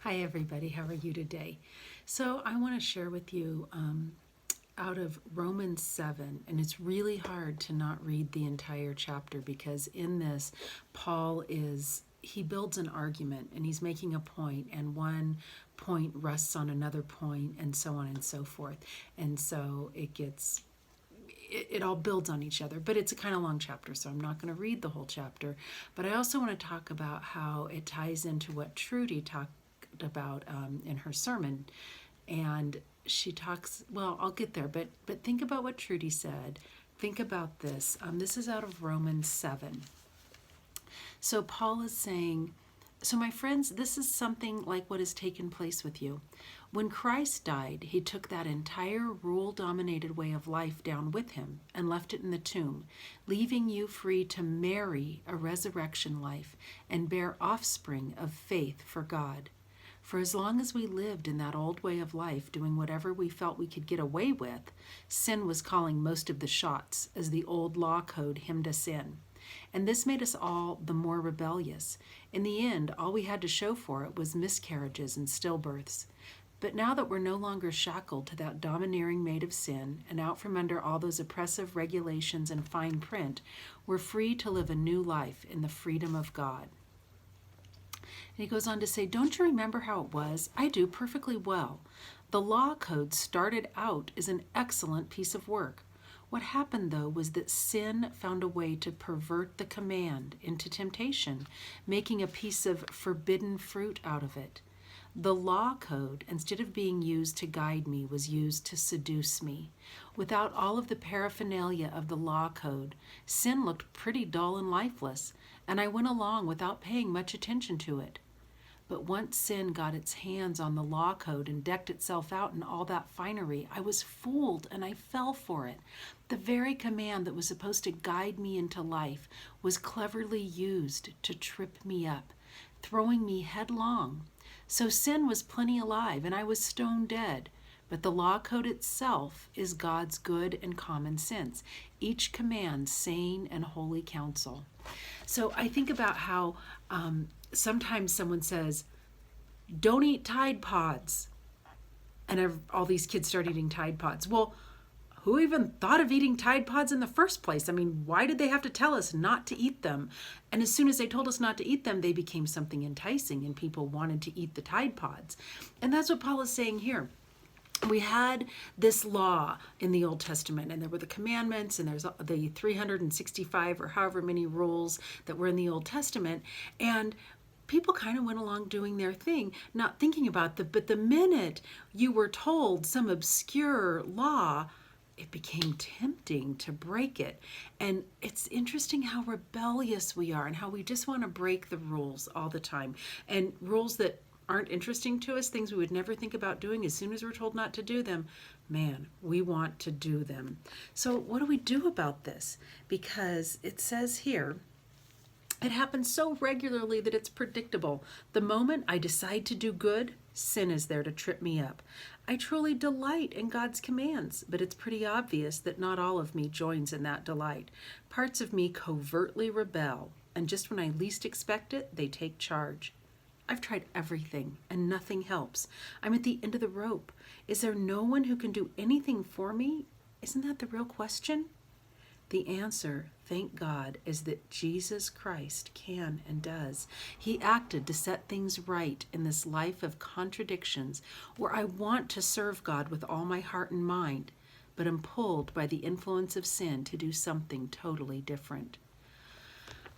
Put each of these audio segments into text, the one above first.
Hi, everybody. How are you today? So, I want to share with you out of Romans 7, and it's really hard to not read the entire chapter because in this, he builds an argument and he's making a point, and one point rests on another point, and so on and so forth. And so it all builds on each other, but it's a kind of long chapter, so I'm not going to read the whole chapter. But I also want to talk about how it ties into what Trudy talked about in her sermon. And she talks, well, I'll get there, but think about what Trudy said. Think about this. This is out of Romans 7. So Paul is saying, so my friends, this is something like what has taken place with you. When Christ died, he took that entire rule-dominated way of life down with him and left it in the tomb, leaving you free to marry a resurrection life and bear offspring of faith for God. For as long as we lived in that old way of life, doing whatever we felt we could get away with, sin was calling most of the shots as the old law code hemmed us in. And this made us all the more rebellious. In the end, all we had to show for it was miscarriages and stillbirths. But now that we're no longer shackled to that domineering maid of sin and out from under all those oppressive regulations and fine print, we're free to live a new life in the freedom of God. And he goes on to say, don't you remember how it was? I do perfectly well. The law code started out as an excellent piece of work. What happened, though, was that sin found a way to pervert the command into temptation, making a piece of forbidden fruit out of it. The law code, instead of being used to guide me, was used to seduce me. Without all of the paraphernalia of the law code, sin looked pretty dull and lifeless, and I went along without paying much attention to it. But once sin got its hands on the law code and decked itself out in all that finery, I was fooled and I fell for it. The very command that was supposed to guide me into life was cleverly used to trip me up, throwing me headlong. So sin was plenty alive and I was stone dead. But the law code itself is God's good and common sense, each command sane and holy counsel. So I think about how sometimes someone says, don't eat Tide Pods. And all these kids start eating Tide Pods. Well, who even thought of eating Tide Pods in the first place? I mean, why did they have to tell us not to eat them? And as soon as they told us not to eat them, they became something enticing and people wanted to eat the Tide Pods. And that's what Paul is saying here. We had this law in the Old Testament, and there were the commandments, and there's the 365 or however many rules that were in the Old Testament, and people kind of went along doing their thing, not thinking about but the minute you were told some obscure law, it became tempting to break it. And it's interesting how rebellious we are and how we just want to break the rules all the time, and rules that aren't interesting to us, things we would never think about doing, as soon as we're told not to do them, man, we want to do them. So what do we do about this? Because it says here, it happens so regularly that it's predictable. The moment I decide to do good, sin is there to trip me up. I truly delight in God's commands, but it's pretty obvious that not all of me joins in that delight. Parts of me covertly rebel, and just when I least expect it, they take charge. I've tried everything and nothing helps. I'm at the end of the rope. Is there no one who can do anything for me? Isn't that the real question? The answer, thank God, is that Jesus Christ can and does. He acted to set things right in this life of contradictions where I want to serve God with all my heart and mind, but am pulled by the influence of sin to do something totally different.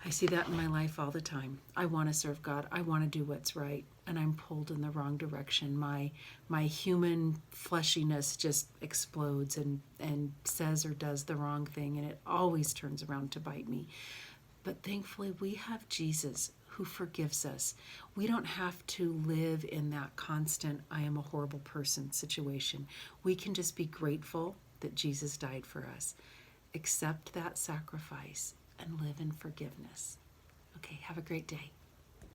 I see that in my life all the time. I want to serve God. I want to do what's right, and I'm pulled in the wrong direction. My human fleshiness just explodes and says or does the wrong thing, and it always turns around to bite me. But thankfully, we have Jesus who forgives us. We don't have to live in that constant, I am a horrible person situation. We can just be grateful that Jesus died for us. Accept that sacrifice and live in forgiveness. Okay, have a great day.